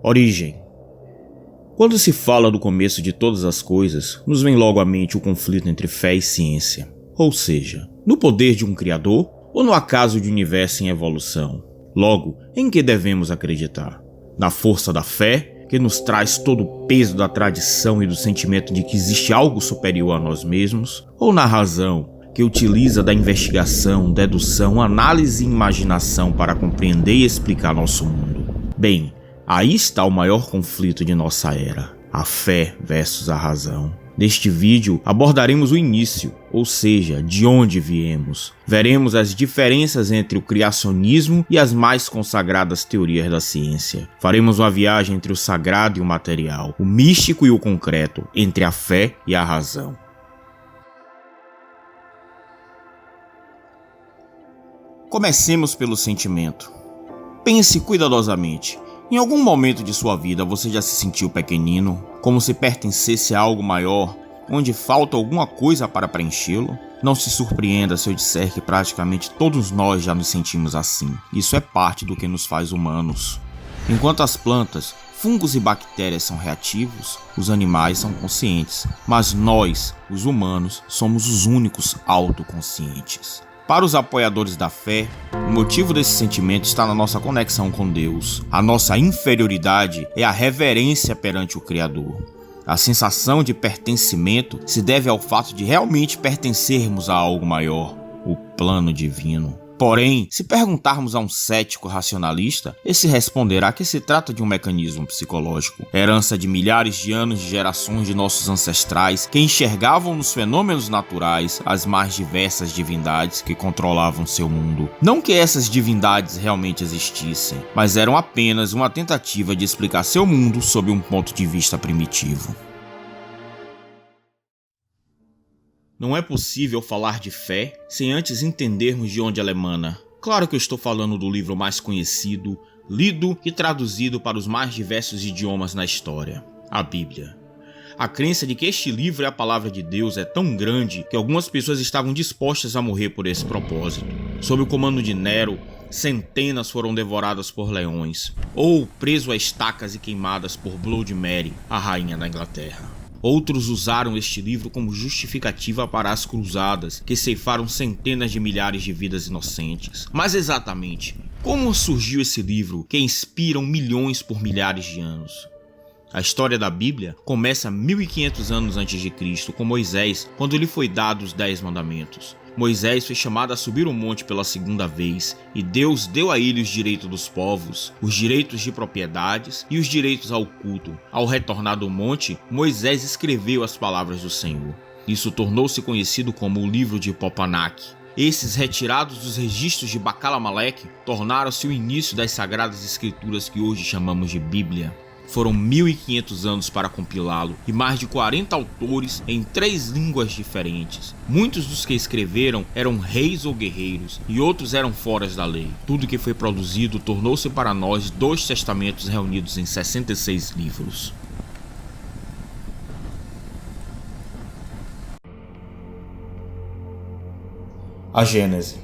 Origem. Quando se fala do começo de todas as coisas, nos vem logo à mente o conflito entre fé e ciência. Ou seja, no poder de um Criador ou no acaso de um universo em evolução. Logo, em que devemos acreditar? Na força da fé, que nos traz todo o peso da tradição e do sentimento de que existe algo superior a nós mesmos? Ou na razão, que utiliza da investigação, dedução, análise e imaginação para compreender e explicar nosso mundo? Bem, aí está o maior conflito de nossa era, a fé versus a razão. Neste vídeo abordaremos o início, ou seja, de onde viemos. Veremos as diferenças entre o criacionismo e as mais consagradas teorias da ciência. Faremos uma viagem entre o sagrado e o material, o místico e o concreto, entre a fé e a razão. Comecemos pelo sentimento. Pense cuidadosamente. Em algum momento de sua vida você já se sentiu pequenino, como se pertencesse a algo maior, onde falta alguma coisa para preenchê-lo? Não se surpreenda se eu disser que praticamente todos nós já nos sentimos assim. Isso é parte do que nos faz humanos. Enquanto as plantas, fungos e bactérias são reativos, os animais são conscientes, mas nós, os humanos, somos os únicos autoconscientes. Para os apoiadores da fé, o motivo desse sentimento está na nossa conexão com Deus. A nossa inferioridade é a reverência perante o Criador. A sensação de pertencimento se deve ao fato de realmente pertencermos a algo maior, o plano divino. Porém, se perguntarmos a um cético racionalista, esse responderá que se trata de um mecanismo psicológico, herança de milhares de anos de gerações de nossos ancestrais que enxergavam nos fenômenos naturais as mais diversas divindades que controlavam seu mundo. Não que essas divindades realmente existissem, mas eram apenas uma tentativa de explicar seu mundo sob um ponto de vista primitivo. Não é possível falar de fé sem antes entendermos de onde ela emana. Claro que eu estou falando do livro mais conhecido, lido e traduzido para os mais diversos idiomas na história, a Bíblia. A crença de que este livro é a palavra de Deus é tão grande que algumas pessoas estavam dispostas a morrer por esse propósito. Sob o comando de Nero, centenas foram devoradas por leões, ou preso a estacas e queimadas por Blood Mary, a rainha da Inglaterra. Outros usaram este livro como justificativa para as cruzadas, que ceifaram centenas de milhares de vidas inocentes. Mas exatamente, como surgiu esse livro que inspira milhões por milhares de anos? A história da Bíblia começa 1500 anos antes de Cristo, com Moisés, quando lhe foi dado os 10 mandamentos. Moisés foi chamado a subir o monte pela segunda vez e Deus deu a ele os direitos dos povos, os direitos de propriedades e os direitos ao culto. Ao retornar do monte, Moisés escreveu as palavras do Senhor. Isso tornou-se conhecido como o livro de Papanak. Esses, retirados dos registros de Bacalamalec, tornaram-se o início das sagradas escrituras que hoje chamamos de Bíblia. Foram 1500 anos para compilá-lo e mais de 40 autores em 3 línguas diferentes. Muitos dos que escreveram eram reis ou guerreiros e outros eram fora da lei. Tudo que foi produzido tornou-se para nós 2 testamentos reunidos em 66 livros. A Gênese.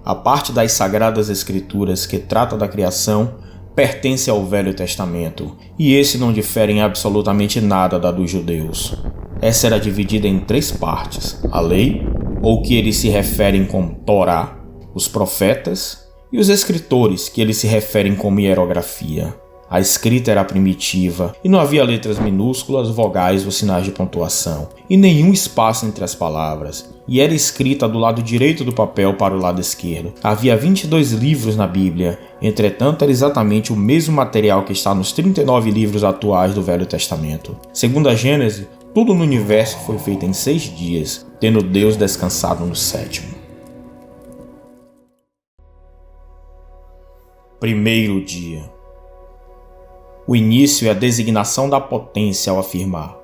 A parte das Sagradas Escrituras que trata da criação pertence ao Velho Testamento, e esse não difere em absolutamente nada da dos judeus. Essa era dividida em 3 partes: a lei, ou que eles se referem como Torá, os profetas e os escritores, que eles se referem como hierografia. A escrita era primitiva e não havia letras minúsculas, vogais ou sinais de pontuação, e nenhum espaço entre as palavras, e era escrita do lado direito do papel para o lado esquerdo. Havia 22 livros na Bíblia, entretanto era exatamente o mesmo material que está nos 39 livros atuais do Velho Testamento. Segundo a Gênese, tudo no universo foi feito em 6 dias, tendo Deus descansado no 7º. Primeiro dia. O início é a designação da potência ao afirmar: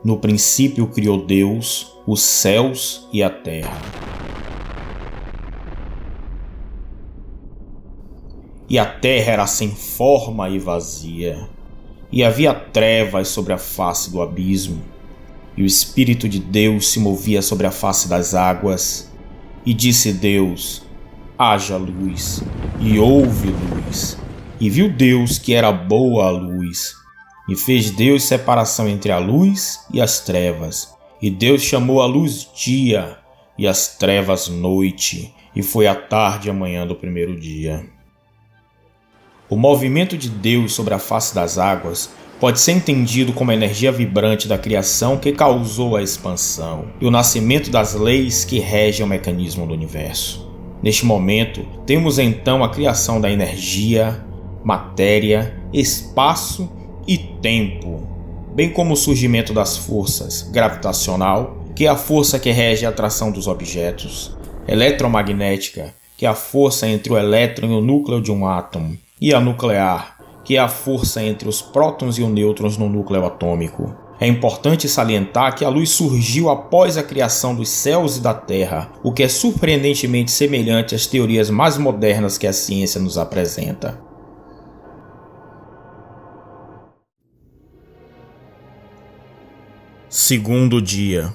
no princípio criou Deus os céus e a terra. E a terra era sem forma e vazia, e havia trevas sobre a face do abismo, e o Espírito de Deus se movia sobre a face das águas. E disse Deus: haja luz, e houve luz. E viu Deus que era boa a luz. E fez Deus separação entre a luz e as trevas. E Deus chamou a luz dia, e as trevas noite. E foi a tarde e a manhã do primeiro dia. O movimento de Deus sobre a face das águas pode ser entendido como a energia vibrante da criação que causou a expansão e o nascimento das leis que regem o mecanismo do universo. Neste momento, temos então a criação da energia, matéria, espaço e tempo, bem como o surgimento das forças gravitacional, que é a força que rege a atração dos objetos, eletromagnética, que é a força entre o elétron e o núcleo de um átomo, e a nuclear, que é a força entre os prótons e os nêutrons no núcleo atômico. É importante salientar que a luz surgiu após a criação dos céus e da Terra, o que é surpreendentemente semelhante às teorias mais modernas que a ciência nos apresenta. Segundo dia.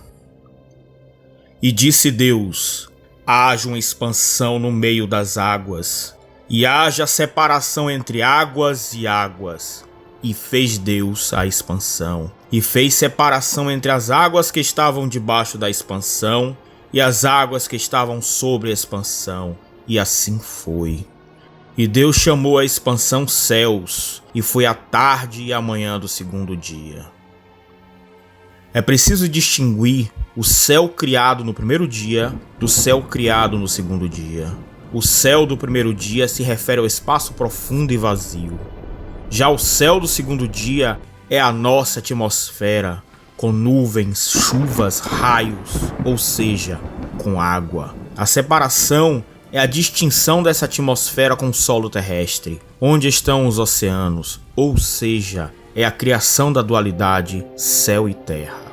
E disse Deus: haja uma expansão no meio das águas, e haja separação entre águas e águas. E fez Deus a expansão, e fez separação entre as águas que estavam debaixo da expansão e as águas que estavam sobre a expansão, e assim foi. E Deus chamou a expansão céus, e foi a tarde e a manhã do segundo dia. É preciso distinguir o céu criado no primeiro dia do céu criado no segundo dia. O céu do primeiro dia se refere ao espaço profundo e vazio. Já o céu do segundo dia é a nossa atmosfera, com nuvens, chuvas, raios, ou seja, com água. A separação é a distinção dessa atmosfera com o solo terrestre, onde estão os oceanos, ou seja, é a criação da dualidade céu e terra.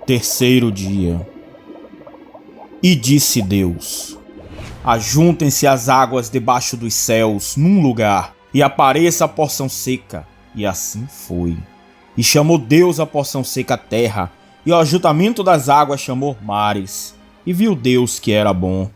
Terceiro dia. E disse Deus: ajuntem-se as águas debaixo dos céus num lugar, e apareça a porção seca. E assim foi. E chamou Deus a porção seca terra, e o ajuntamento das águas chamou mares. E viu Deus que era bom.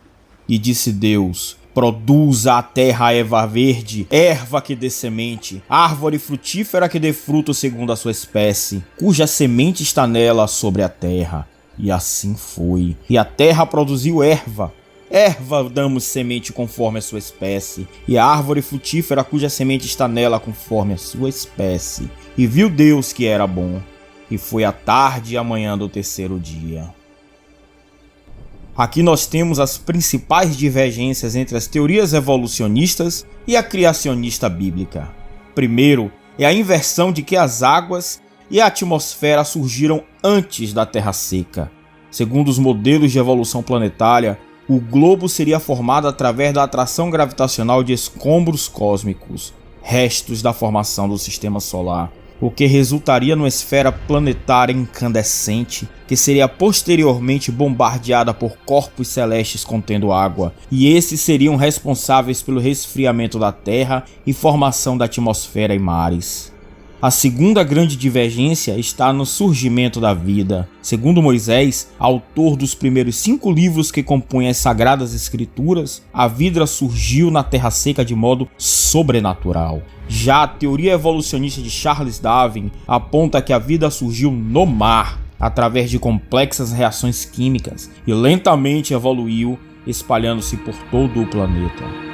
E disse Deus: produza a terra a erva verde, erva que dê semente, árvore frutífera que dê fruto segundo a sua espécie, cuja semente está nela sobre a terra. E assim foi. E a terra produziu erva. Erva damos semente conforme a sua espécie, e a árvore frutífera cuja semente está nela conforme a sua espécie. E viu Deus que era bom. E foi a tarde e a manhã do terceiro dia. Aqui nós temos as principais divergências entre as teorias evolucionistas e a criacionista bíblica. Primeiro, é a inversão de que as águas e a atmosfera surgiram antes da Terra seca. Segundo os modelos de evolução planetária, o globo seria formado através da atração gravitacional de escombros cósmicos, restos da formação do Sistema Solar, o que resultaria numa esfera planetária incandescente que seria posteriormente bombardeada por corpos celestes contendo água, e esses seriam responsáveis pelo resfriamento da Terra e formação da atmosfera e mares. A segunda grande divergência está no surgimento da vida. Segundo Moisés, autor dos primeiros 5 livros que compõem as Sagradas Escrituras, a vida surgiu na Terra Seca de modo sobrenatural. Já a teoria evolucionista de Charles Darwin aponta que a vida surgiu no mar, através de complexas reações químicas, e lentamente evoluiu, espalhando-se por todo o planeta.